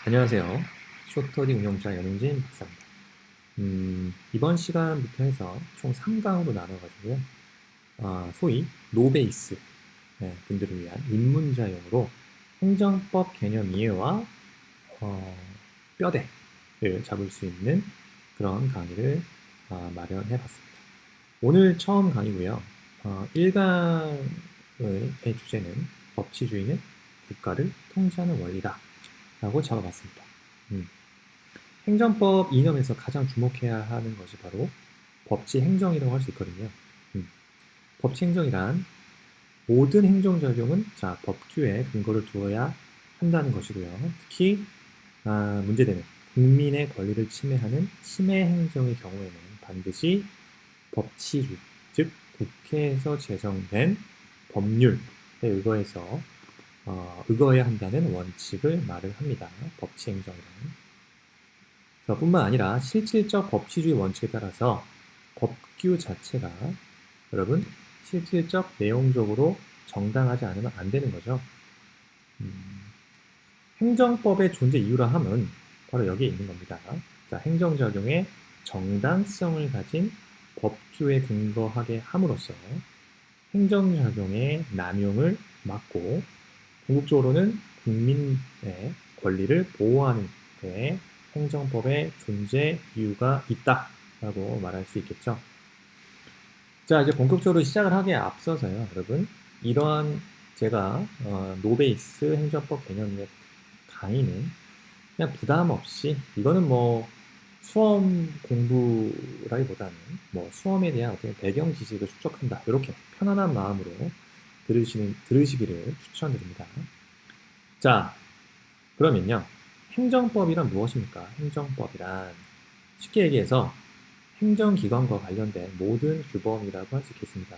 안녕하세요. 쇼터디 운영자 연웅진 박사입니다. 이번 시간부터 해서 총 3강으로 나눠가지고요. 소위 노베이스 분들을 위한 입문자용으로 행정법 개념 이해와 어, 뼈대를 잡을 수 있는 그런 강의를 마련해봤습니다. 오늘 처음 강의고요. 1강의 주제는 법치주의는 국가를 통제하는 원리다 라고 잡아봤습니다. 음. 행정법 이념에서 가장 주목해야 하는 것이 바로 법치 행정이라고 할 수 있거든요. 음. 법치 행정이란 모든 행정작용은 법규에 근거를 두어야 한다는 것이고요. 특히 문제되는 국민의 권리를 침해하는 침해 행정의 경우에는 반드시 법치주의, 즉 국회에서 제정된 법률에 의거해야 한다는 원칙을 말을 합니다. 법치 행정이란. 뿐만 아니라 실질적 법치주의 원칙에 따라서 법규 자체가 여러분 실질적 내용적으로 정당하지 않으면 안 되는 거죠. 행정법의 존재 이유라 함은 바로 여기에 있는 겁니다. 행정작용의 정당성을 가진 법규에 근거하게 함으로써 행정작용의 남용을 막고 궁극적으로는 국민의 권리를 보호하는 데 행정법의 존재 이유가 있다라고 말할 수 있겠죠. 자, 이제 본격적으로 시작을 하기에 앞서서요, 여러분. 이러한 제가 노베이스 행정법 개념의 강의는 그냥 부담 없이 이거는 뭐 수험 공부라기보다는 뭐 수험에 대한 어떤 배경 지식을 축적한다 이렇게 편안한 마음으로 들으시기를 추천드립니다. 자, 그러면요. 행정법이란 무엇입니까? 행정법이란 쉽게 얘기해서 행정기관과 관련된 모든 규범이라고 할 수 있겠습니다.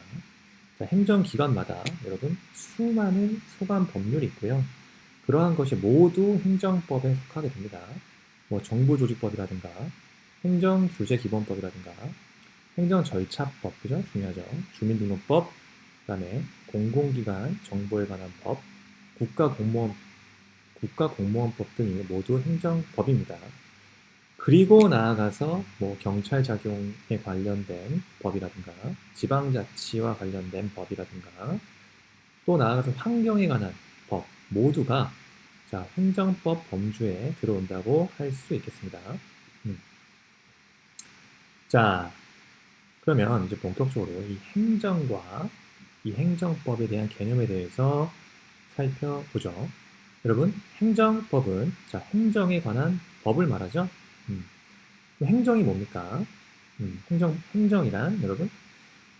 자, 행정기관마다 여러분 수많은 소관 법률이 있고요. 그러한 것이 모두 행정법에 속하게 됩니다. 뭐 정부조직법이라든가 행정규제기본법이라든가 행정절차법, 그죠? 중요하죠. 주민등록법, 그다음에 공공기관 정보에 관한 법, 국가공무원법 등이 모두 행정법입니다. 그리고 나아가서 뭐 경찰 작용에 관련된 법이라든가 지방자치와 관련된 법이라든가 또 나아가서 환경에 관한 법 모두가 행정법 범주에 들어온다고 할 수 있겠습니다. 자, 그러면 이제 본격적으로 이 행정과 이 행정법에 대한 개념에 대해서 살펴보죠. 여러분, 행정법은 행정에 관한 법을 말하죠. 행정이 뭡니까? 행정이란 여러분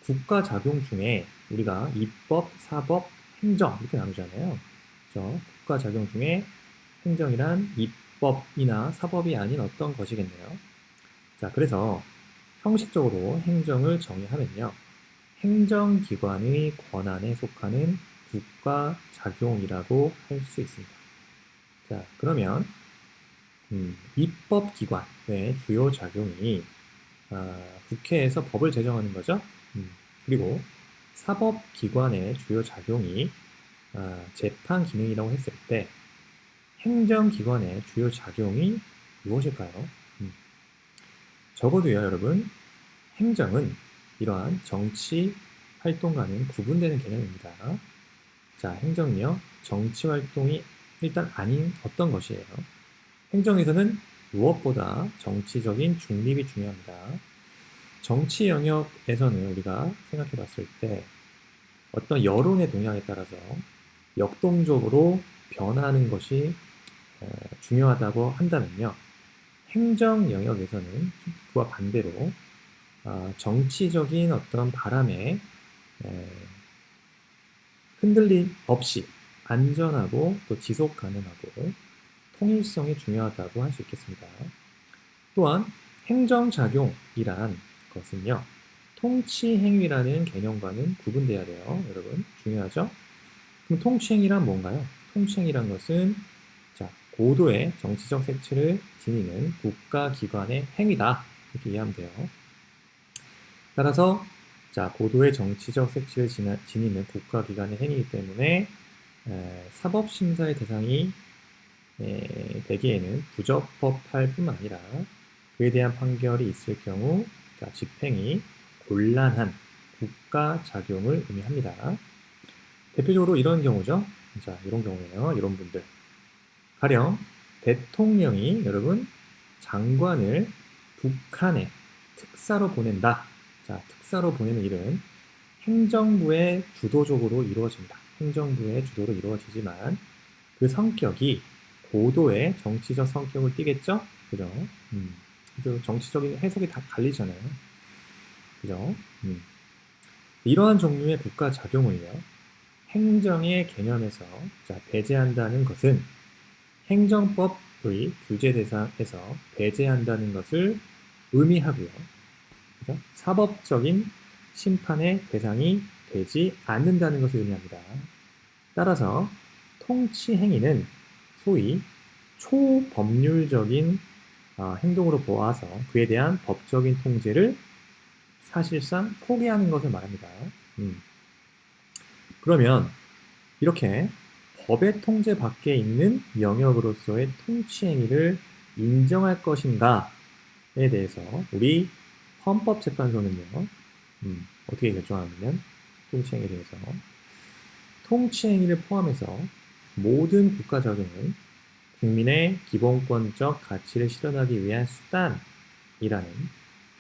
국가 작용 중에 우리가 입법, 사법, 행정 이렇게 나누잖아요. 그렇죠? 국가 작용 중에 행정이란 입법이나 사법이 아닌 어떤 것이겠네요. 자, 그래서 형식적으로 행정을 정의하면요. 행정기관의 권한에 속하는 국가 작용이라고 할 수 있습니다. 자, 그러면 입법기관의 주요 작용이 국회에서 법을 제정하는 거죠. 그리고 사법기관의 주요 작용이 재판 기능이라고 했을 때 행정기관의 주요 작용이 무엇일까요? 적어도요, 여러분, 행정은 이러한 정치 활동과는 구분되는 개념입니다. 자, 행정은요, 정치 활동이 일단 아닌 어떤 것이에요. 행정에서는 무엇보다 정치적인 중립이 중요합니다. 정치 영역에서는 우리가 생각해 봤을 때 어떤 여론의 동향에 따라서 역동적으로 변하는 것이 중요하다고 한다면요. 행정 영역에서는 그와 반대로 정치적인 어떤 바람에 흔들림 없이 안전하고 또 지속 가능하고 통일성이 중요하다고 할 수 있겠습니다. 또한 행정작용이란 것은요. 통치행위라는 개념과는 구분돼야 돼요. 여러분 중요하죠? 그럼 통치행위란 뭔가요? 통치행위란 것은 고도의 정치적 색채를 지니는 국가기관의 행위다. 이렇게 이해하면 돼요. 따라서 고도의 정치적 색채를 지니는 국가기관의 행위이기 때문에 사법심사의 대상이 대개에는 부적법할 뿐만 아니라 그에 대한 판결이 있을 경우 집행이 곤란한 국가작용을 의미합니다. 대표적으로 이런 경우죠. 자, 이런 경우예요. 이런 분들. 가령 대통령이 여러분 장관을 북한에 특사로 보낸다. 자, 특사로 보내는 일은 행정부의 주도적으로 이루어집니다. 행정부의 주도로 이루어지지만 그 성격이 고도의 정치적 성격을 띠겠죠? 그죠? 그 정치적인 해석이 다 갈리잖아요. 그죠? 이러한 종류의 국가 작용을요, 행정의 개념에서 배제한다는 것은 행정법의 규제 대상에서 배제한다는 것을 의미하고요. 그죠? 사법적인 심판의 대상이 되지 않는다는 것을 의미합니다. 따라서 통치 행위는 소위 초법률적인 행동으로 보아서 그에 대한 법적인 통제를 사실상 포기하는 것을 말합니다. 그러면 이렇게 법의 통제 밖에 있는 영역으로서의 통치 행위를 인정할 것인가에 대해서 우리 헌법재판소는요, 어떻게 결정하냐면 통치 행위에 대해서 통치 행위를 포함해서 모든 국가 적용은 국민의 기본권적 가치를 실현하기 위한 수단이라는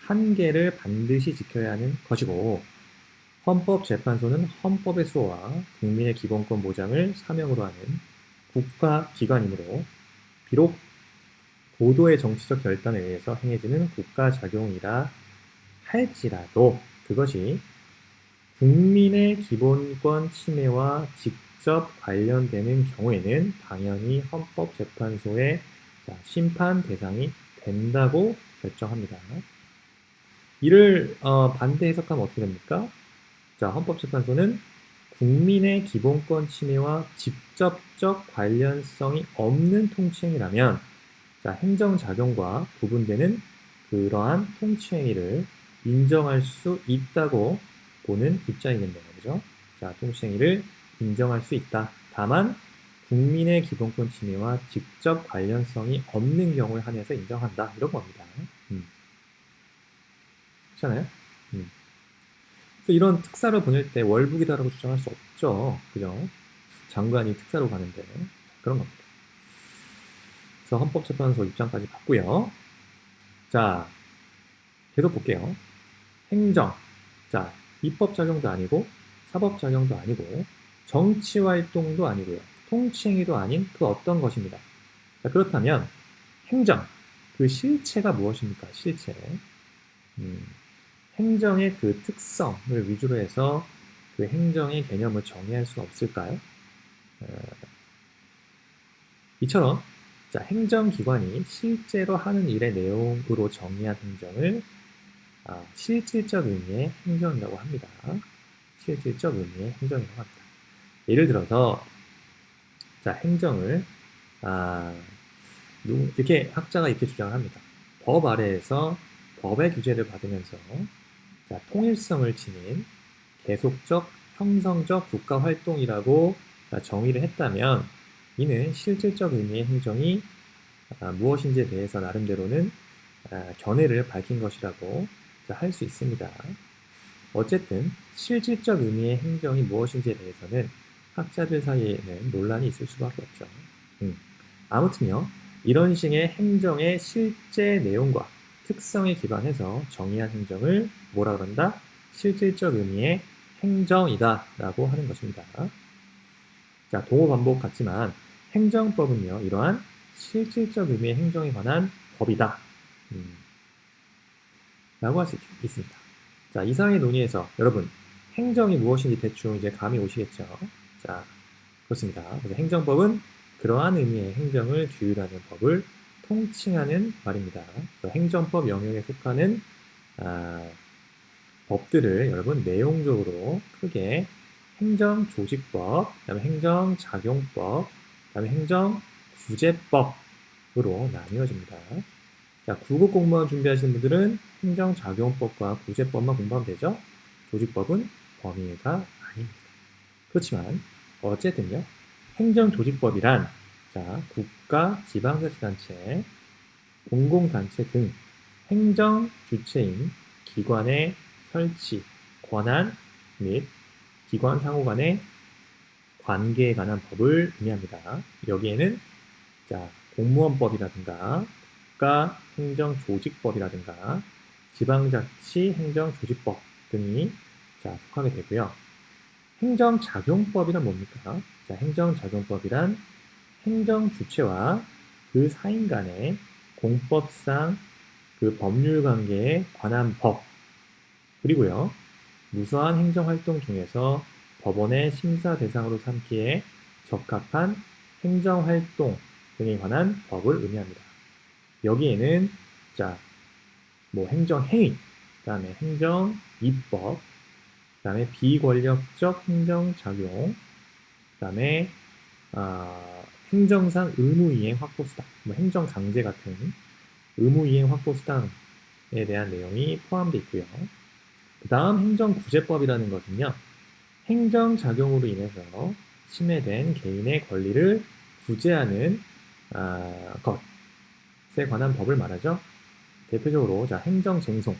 한계를 반드시 지켜야 하는 것이고, 헌법재판소는 헌법의 수호와 국민의 기본권 보장을 사명으로 하는 국가기관이므로 비록 고도의 정치적 결단에 의해서 행해지는 국가작용이라 할지라도 그것이 국민의 기본권 침해와 직접 관련되는 경우에는 당연히 헌법재판소의 심판 대상이 된다고 결정합니다. 이를 반대 해석하면 어떻게 됩니까? 자, 헌법재판소는 국민의 기본권 침해와 직접적 관련성이 없는 통치행위라면 행정작용과 구분되는 그러한 통치행위를 인정할 수 있다고 보는 입장이겠네요. 그죠? 자, 통치행위를 인정할 수 있다. 다만 국민의 기본권 침해와 직접 관련성이 없는 경우에 한해서 인정한다. 이런 겁니다. 그렇잖아요? 그래서 이런 특사를 보낼 때 월북이다라고 주장할 수 없죠. 그죠? 장관이 특사로 가는데 그런 겁니다. 그래서 헌법재판소 입장까지 봤고요. 자, 계속 볼게요. 행정. 자, 입법작용도 아니고 사법작용도 아니고 정치활동도 아니고요. 통치행위도 아닌 그 어떤 것입니다. 자, 그렇다면 행정. 그 실체가 무엇입니까? 실체. 행정의 그 특성을 위주로 해서 그 행정의 개념을 정의할 수는 없을까요? 이처럼 행정기관이 실제로 하는 일의 내용으로 정의한 행정을 실질적 의미의 행정이라고 합니다. 실질적 의미의 행정이라고 합니다. 예를 들어서 행정을 이렇게 학자가 이렇게 주장을 합니다. 법 아래에서 법의 규제를 받으면서 통일성을 지닌 계속적 형성적 국가활동이라고 정의를 했다면 이는 실질적 의미의 행정이 무엇인지에 대해서 나름대로는 견해를 밝힌 것이라고 할 수 있습니다. 어쨌든 실질적 의미의 행정이 무엇인지에 대해서는 학자들 사이에는 논란이 있을 수밖에 없죠. 아무튼요, 이런 식의 행정의 실제 내용과 특성에 기반해서 정의한 행정을 뭐라 그런다? 실질적 의미의 행정이다 라고 하는 것입니다. 자, 동호 반복 같지만 행정법은요, 이러한 실질적 의미의 행정에 관한 법이다 라고 할 수 있습니다. 자, 이상의 논의에서 여러분 행정이 무엇인지 대충 이제 감이 오시겠죠. 자, 그렇습니다. 그래서 행정법은 그러한 의미의 행정을 규율하는 법을 통칭하는 말입니다. 그래서 행정법 영역에 속하는 법들을 여러분 내용적으로 크게 행정조직법, 그다음에 행정작용법, 그다음에 행정구제법으로 나뉘어집니다. 자, 9급 공무원 준비하시는 분들은 행정작용법과 구제법만 공부하면 되죠. 조직법은 범위가 아닙니다. 그렇지만 어쨌든요, 행정조직법이란 자, 국가, 지방자치단체, 공공단체 등 행정 주체인 기관의 설치, 권한 및 기관 상호 간의 관계에 관한 법을 의미합니다. 여기에는 자, 공무원법이라든가 국가행정조직법이라든가 지방자치행정조직법 등이 자, 속하게 되고요. 행정작용법이란 뭡니까? 자, 행정작용법이란 행정주체와 그 사인 간의 공법상 그 법률 관계에 관한 법, 그리고요. 무수한 행정활동 중에서 법원의 심사 대상으로 삼기에 적합한 행정활동 등에 관한 법을 의미합니다. 여기에는 자, 뭐 행정행위, 그다음에 행정입법, 그다음에 비권력적 행정작용, 그다음에 행정상 의무이행 확보수당, 뭐 행정강제 같은 의무이행 확보수당에 대한 내용이 포함되어 있고요. 그 다음 행정구제법이라는 것은요. 행정작용으로 인해서 침해된 개인의 권리를 구제하는 것에 관한 법을 말하죠. 대표적으로 자, 행정쟁송,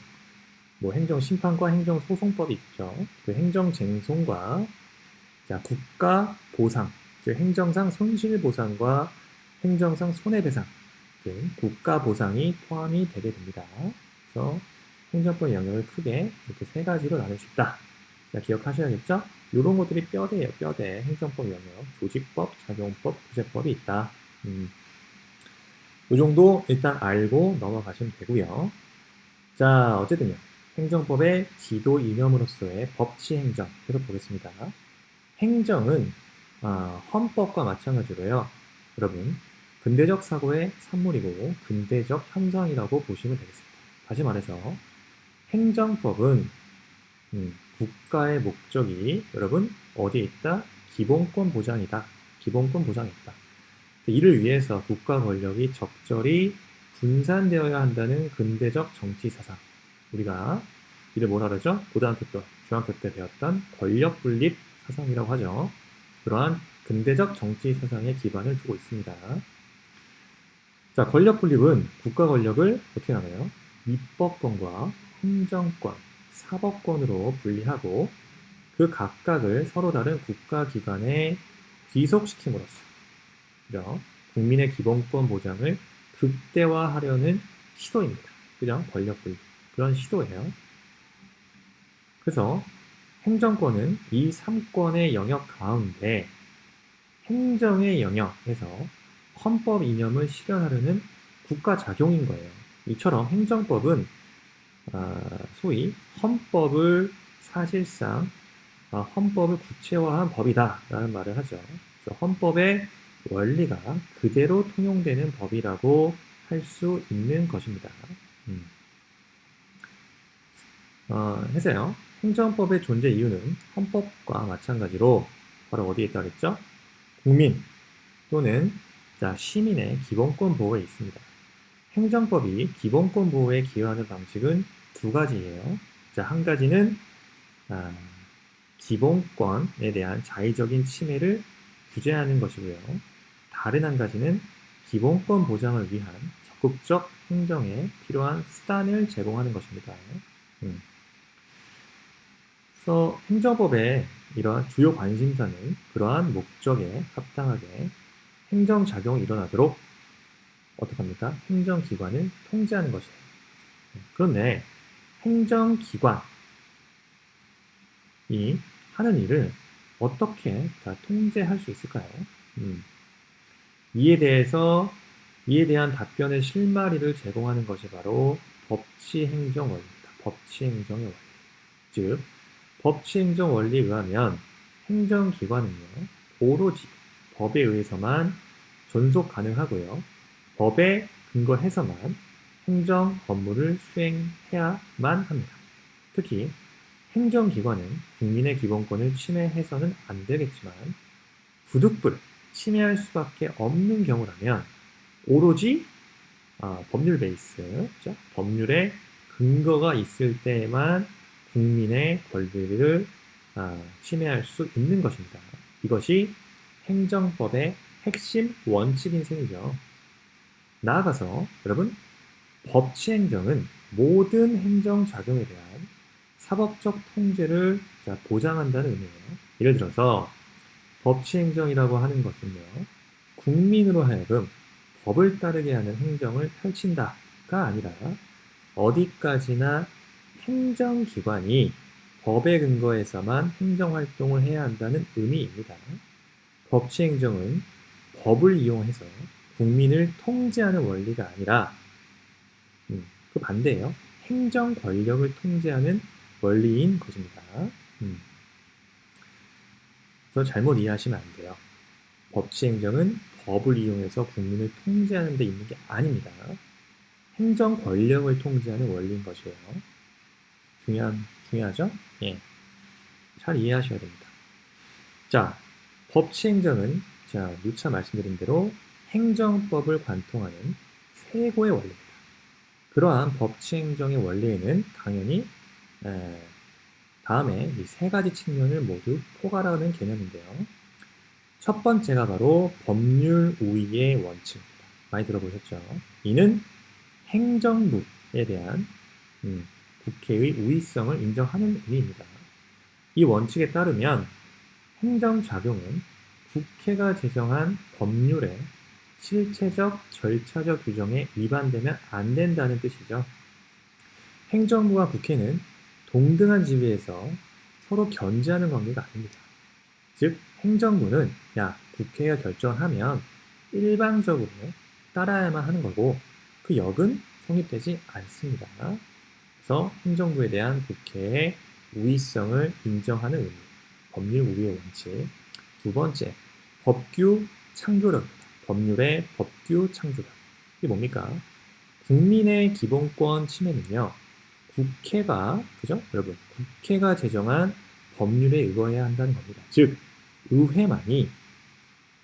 뭐 행정심판과 행정소송법이 있죠. 그 행정쟁송과 자, 국가보상, 즉 행정상 손실보상과 행정상 손해배상 등 국가보상이 포함이 되게 됩니다. 그래서 행정법 영역을 크게 이렇게 세 가지로 나눌 수 있다. 자, 기억하셔야겠죠? 이런 것들이 뼈대예요, 뼈대. 행정법 영역, 조직법, 작용법, 구제법이 있다. 이 정도 일단 알고 넘어가시면 되고요. 자, 어쨌든요. 행정법의 지도 이념으로서의 법치행정 계속 보겠습니다. 행정은 헌법과 마찬가지로요. 여러분, 근대적 사고의 산물이고 근대적 현상이라고 보시면 되겠습니다. 다시 말해서 행정법은 국가의 목적이 여러분 어디에 있다? 기본권 보장이다. 기본권 보장이 있다. 이를 위해서 국가 권력이 적절히 분산되어야 한다는 근대적 정치 사상. 우리가 이를 뭐라 그러죠? 고등학교 때, 중학교 때 배웠던 권력 분립 사상이라고 하죠. 그러한 근대적 정치 사상에 기반을 두고 있습니다. 자, 권력 분립은 국가 권력을 어떻게 나눠요? 입법권과 행정권, 사법권으로 분리하고 그 각각을 서로 다른 국가기관에 귀속시킴으로써 그죠? 국민의 기본권 보장을 극대화하려는 시도입니다. 그죠? 권력 분립. 그런 시도예요. 그래서 행정권은 이 3권의 영역 가운데 행정의 영역에서 헌법 이념을 실현하려는 국가작용인 거예요. 이처럼 행정법은 소위 헌법을 사실상 헌법을 구체화한 법이다라는 말을 하죠. 그래서 헌법의 원리가 그대로 통용되는 법이라고 할 수 있는 것입니다. 해서요. 행정법의 존재 이유는 헌법과 마찬가지로 바로 어디에 있다고 했죠? 국민 또는 자, 시민의 기본권 보호에 있습니다. 행정법이 기본권 보호에 기여하는 방식은 두 가지예요. 자, 한 가지는 기본권에 대한 자의적인 침해를 규제하는 것이고요. 다른 한 가지는 기본권 보장을 위한 적극적 행정에 필요한 수단을 제공하는 것입니다. 그래서 행정법의 이러한 주요 관심사는 그러한 목적에 합당하게 행정작용이 일어나도록 어떻게 합니까? 행정기관을 통제하는 것이에요. 그런데 행정기관이 하는 일을 어떻게 다 통제할 수 있을까요? 이에 대한 답변의 실마리를 제공하는 것이 바로 법치행정 원리입니다. 법치행정의 원리. 즉, 법치행정 원리에 의하면 행정기관은요, 오로지 법에 의해서만 존속 가능하고요. 법에 근거해서만 행정 업무를 수행해야만 합니다. 특히 행정기관은 국민의 기본권을 침해해서는 안 되겠지만 부득불 침해할 수밖에 없는 경우라면 오로지 법률 베이스, 그렇죠? 법률에 근거가 있을 때에만 국민의 권리를 침해할 수 있는 것입니다. 이것이 행정법의 핵심 원칙인 셈이죠. 나아가서 여러분, 법치행정은 모든 행정작용에 대한 사법적 통제를 보장한다는 의미예요. 예를 들어서 법치행정이라고 하는 것은요, 국민으로 하여금 법을 따르게 하는 행정을 펼친다가 아니라 어디까지나 행정기관이 법에 근거해서만 행정활동을 해야 한다는 의미입니다. 법치행정은 법을 이용해서 국민을 통제하는 원리가 아니라 그 반대예요. 행정 권력을 통제하는 원리인 것입니다. 그래서 잘못 이해하시면 안 돼요. 법치행정은 법을 이용해서 국민을 통제하는 데 있는 게 아닙니다. 행정 권력을 통제하는 원리인 것이에요. 중요하죠? 예. 잘 이해하셔야 됩니다. 자, 법치행정은 누차 말씀드린 대로 행정법을 관통하는 최고의 원리입니다. 그러한 법치행정의 원리에는 당연히 다음에 이 세 가지 측면을 모두 포괄하는 개념인데요. 첫 번째가 바로 법률 우위의 원칙입니다. 많이 들어보셨죠? 이는 행정부에 대한 국회의 우위성을 인정하는 의미입니다. 이 원칙에 따르면 행정작용은 국회가 제정한 법률의 실체적, 절차적 규정에 위반되면 안 된다는 뜻이죠. 행정부와 국회는 동등한 지위에서 서로 견제하는 관계가 아닙니다. 즉, 행정부는 국회가 결정하면 일방적으로 따라야만 하는 거고 그 역은 성립되지 않습니다. 그래서 행정부에 대한 국회의 우위성을 인정하는 의미, 법률 우위의 원칙. 두 번째, 법규 창조력입니다. 법률의 법규 창조력. 이게 뭡니까? 국민의 기본권 침해는요, 국회가, 그죠? 여러분, 국회가 제정한 법률에 의거해야 한다는 겁니다. 즉, 의회만이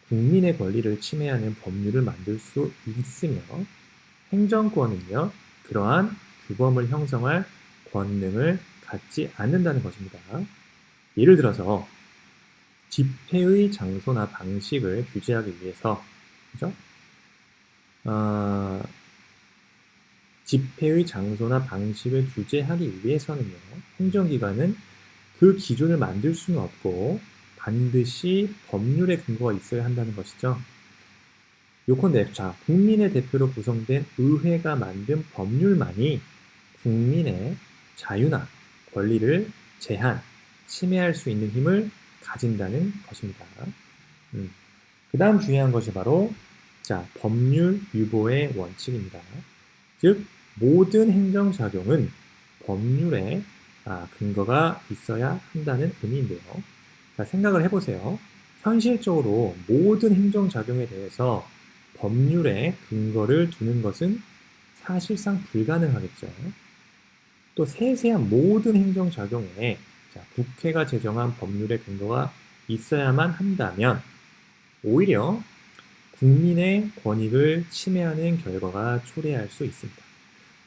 국민의 권리를 침해하는 법률을 만들 수 있으며 행정권은요, 그러한 규범을 형성할 권능을 갖지 않는다는 것입니다. 예를 들어서 집회의 장소나 방식을 규제하기 위해서, 그죠? 집회의 장소나 방식을 규제하기 위해서는요, 행정기관은 그 기준을 만들 수는 없고 반드시 법률에 근거가 있어야 한다는 것이죠. 요컨대 국민의 대표로 구성된 의회가 만든 법률만이 국민의 자유나 권리를 제한, 침해할 수 있는 힘을 가진다는 것입니다. 그 다음 중요한 것이 바로 법률 유보의 원칙입니다. 즉, 모든 행정작용은 법률에 근거가 있어야 한다는 의미인데요. 생각을 해보세요. 현실적으로 모든 행정작용에 대해서 법률에 근거를 두는 것은 사실상 불가능하겠죠. 또 세세한 모든 행정작용에 국회가 제정한 법률의 근거가 있어야만 한다면 오히려 국민의 권익을 침해하는 결과가 초래할 수 있습니다.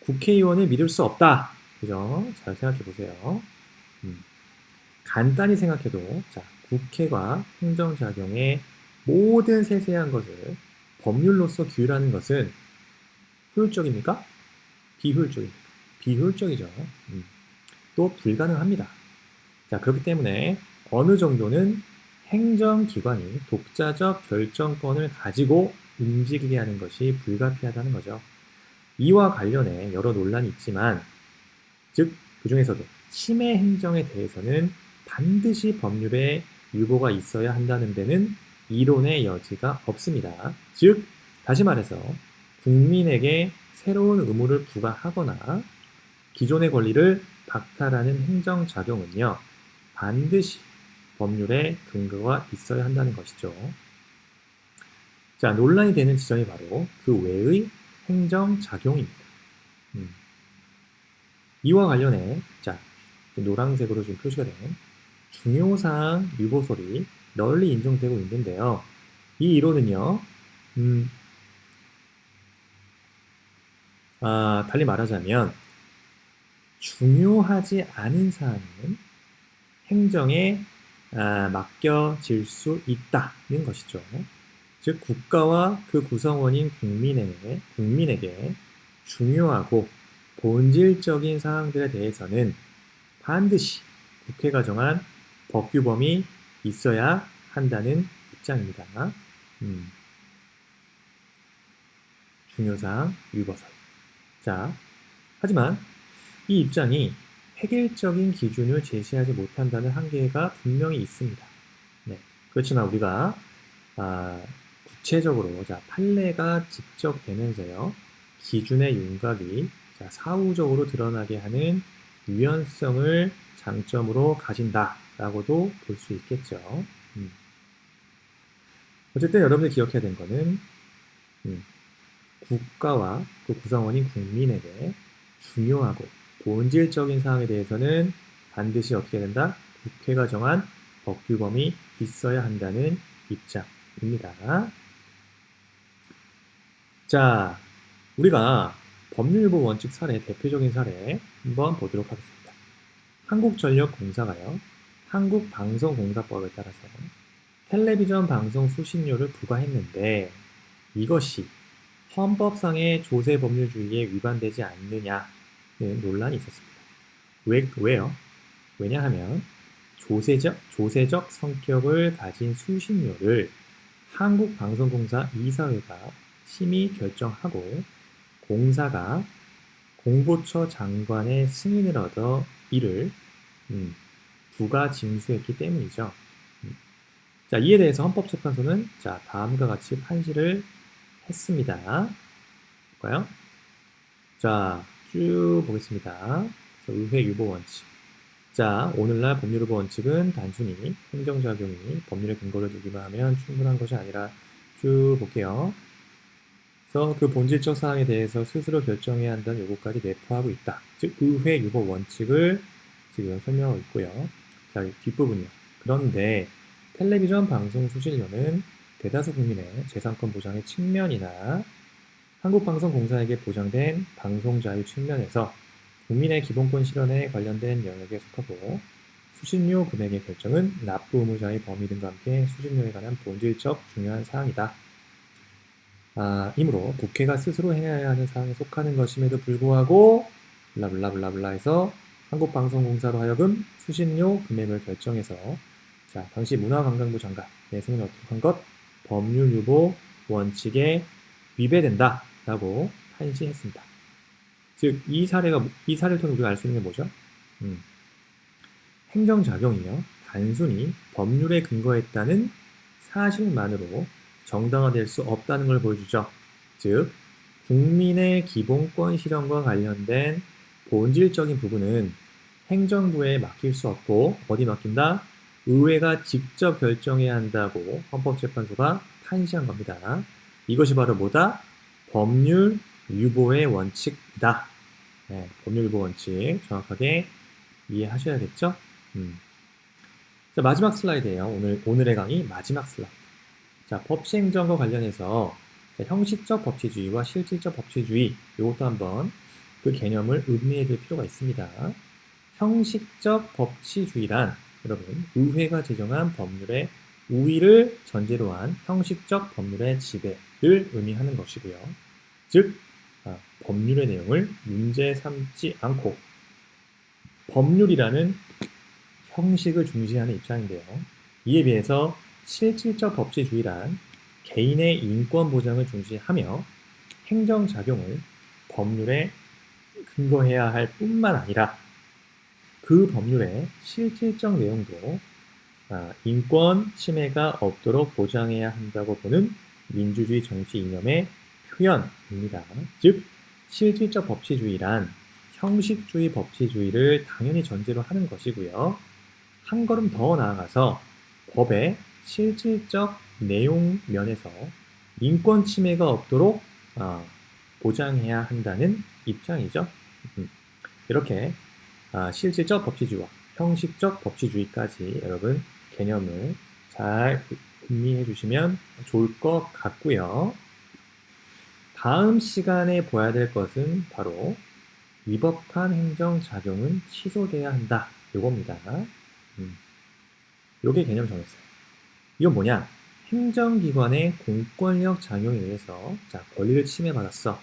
국회의원을 믿을 수 없다. 그죠? 잘 생각해 보세요. 간단히 생각해도 국회가 행정작용의 모든 세세한 것을 법률로서 규율하는 것은 효율적입니까? 비효율적입니까? 비효율적이죠. 또 불가능합니다. 그렇기 때문에 어느 정도는 행정기관이 독자적 결정권을 가지고 움직이게 하는 것이 불가피하다는 거죠. 이와 관련해 여러 논란이 있지만, 즉 그 중에서도 침해 행정에 대해서는 반드시 법률에 유보가 있어야 한다는 데는 이론의 여지가 없습니다. 즉 다시 말해서 국민에게 새로운 의무를 부과하거나 기존의 권리를 박탈하는 행정작용은요, 반드시 법률에 근거가 있어야 한다는 것이죠. 논란이 되는 지점이 바로 그 외의 행정작용입니다. 이와 관련해 노란색으로 지금 표시가 된 중요사항 유보설이 널리 인정되고 있는데요. 이 이론은요, 달리 말하자면 중요하지 않은 사항은 행정에 맡겨질 수 있다는 것이죠. 즉 국가와 그 구성원인 국민에게 중요하고 본질적인 사항들에 대해서는 반드시 국회가 정한 법규범이 있어야 한다는 입장입니다. 중요사항 유버설. 자, 하지만 이 입장이 획일적인 기준을 제시하지 못한다는 한계가 분명히 있습니다. 네, 그렇지만 우리가 구체적으로 판례가 직접 되면서요 기준의 윤곽이 사후적으로 드러나게 하는 유연성을 장점으로 가진다라고도 볼 수 있겠죠. 어쨌든 여러분들 기억해야 되는 거는 국가와 그 구성원인 국민에게 중요하고 본질적인 사항에 대해서는 반드시 어떻게 된다? 국회가 정한 법규범이 있어야 한다는 입장입니다. 자, 우리가 법률일보 원칙 사례, 대표적인 사례 한번 보도록 하겠습니다. 한국전력공사가요, 한국방송공사법에 따라서 텔레비전 방송 수신료를 부과했는데 이것이 헌법상의 조세법률주의에 위반되지 않느냐는 논란이 있었습니다. 왜요? 왜냐하면 조세적 성격을 가진 수신료를 한국방송공사 이사회가 심의 결정하고 공사가 공보처 장관의 승인을 얻어 이를 부가 징수했기 때문이죠. 자, 이에 대해서 헌법재판소는 다음과 같이 판시를 했습니다. 볼까요? 자, 쭉 보겠습니다. 의회 유보 원칙. 자, 오늘날 법률유보 원칙은 단순히 행정작용이 법률의 근거를 두기만 하면 충분한 것이 아니라 쭉 볼게요. 그래서 그 본질적 사항에 대해서 스스로 결정해야 한다는 요구까지 내포하고 있다. 즉, 의회 유보 원칙을 지금 설명하고 있고요. 자, 뒷부분이요. 그런데 텔레비전 방송 수신료는 대다수 국민의 재산권 보장의 측면이나 한국방송공사에게 보장된 방송자유 측면에서 국민의 기본권 실현에 관련된 영역에 속하고 수신료 금액의 결정은 납부 의무자의 범위 등과 함께 수신료에 관한 본질적 중요한 사항이다. 이므로 국회가 스스로 해야 하는 사항에 속하는 것임에도 불구하고 블라블라블라블라 해서 한국방송공사로 하여금 수신료 금액을 결정해서 당시 문화관광부 장관의 승인을 얻은 것 법률유보 원칙에 위배된다 라고 판시했습니다. 즉, 이 사례를 통해 우리가 알 수 있는 게 뭐죠? 행정작용이요, 단순히 법률에 근거했다는 사실만으로 정당화될 수 없다는 걸 보여주죠. 즉, 국민의 기본권 실현과 관련된 본질적인 부분은 행정부에 맡길 수 없고 어디 맡긴다? 의회가 직접 결정해야 한다고 헌법재판소가 판시한 겁니다. 이것이 바로 뭐다? 법률 유보의 원칙이다. 네, 법률 유보 원칙 정확하게 이해하셔야겠죠? 자, 마지막 슬라이드예요. 오늘의 강의 마지막 슬라이드. 자, 법시행정과 관련해서 형식적 법치주의와 실질적 법치주의, 이것도 한번 그 개념을 음미해 둘 필요가 있습니다. 형식적 법치주의란 여러분, 의회가 제정한 법률의 우위를 전제로 한 형식적 법률의 지배를 의미하는 것이고요. 즉, 법률의 내용을 문제 삼지 않고 법률이라는 형식을 중시하는 입장인데요. 이에 비해서 실질적 법치주의란 개인의 인권 보장을 중시하며 행정작용을 법률에 근거해야 할 뿐만 아니라 그 법률의 실질적 내용도 인권 침해가 없도록 보장해야 한다고 보는 민주주의 정치 이념의 표현입니다. 즉, 실질적 법치주의란 형식주의 법치주의를 당연히 전제로 하는 것이고요. 한 걸음 더 나아가서 법의 실질적 내용 면에서 인권 침해가 없도록 보장해야 한다는 입장이죠. 이렇게 실질적 법치주의와 형식적 법치주의까지 여러분 개념을 잘 음미해 주시면 좋을 것 같고요. 다음 시간에 봐야 될 것은 바로 위법한 행정작용은 취소돼야 한다. 요겁니다. 요게 개념 정했어요. 이건 뭐냐? 행정기관의 공권력 작용에 의해서 자, 권리를 침해받았어.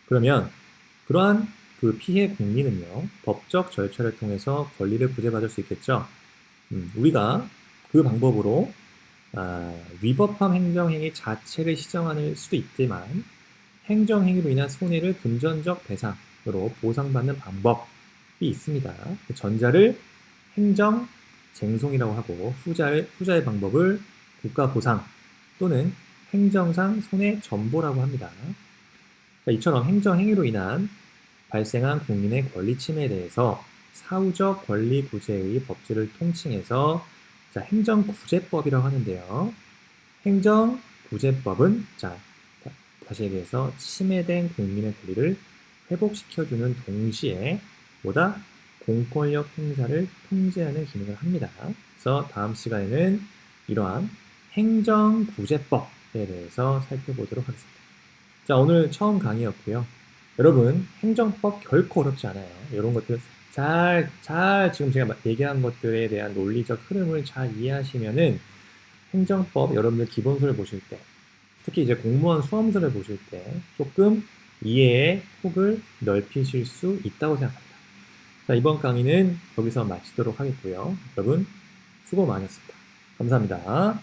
그러면 그러한 그 피해 국민은요, 법적 절차를 통해서 권리를 구제받을 수 있겠죠. 우리가 그 방법으로 위법한 행정행위 자체를 시정할 수도 있지만 행정행위로 인한 손해를 금전적 배상으로 보상받는 방법이 있습니다. 그 전자를 행정 쟁송이라고 하고 후자의 방법을 국가보상 또는 행정상 손해 전보라고 합니다. 이처럼 행정행위로 인한 발생한 국민의 권리 침해에 대해서 사후적 권리 구제의 법칙을 통칭해서 행정구제법이라고 하는데요. 행정구제법은 다시 얘기해서 침해된 국민의 권리를 회복시켜주는 동시에 보다 공권력 행사를 통제하는 기능을 합니다. 그래서 다음 시간에는 이러한 행정구제법에 대해서 살펴보도록 하겠습니다. 자, 오늘 처음 강의였고요. 여러분, 행정법 결코 어렵지 않아요. 이런 것들 지금 제가 얘기한 것들에 대한 논리적 흐름을 잘 이해하시면은 행정법 여러분들 기본서를 보실 때, 특히 이제 공무원 수험서를 보실 때 조금 이해의 폭을 넓히실 수 있다고 생각합니다. 자, 이번 강의는 여기서 마치도록 하겠고요. 여러분, 수고 많으셨습니다. 감사합니다.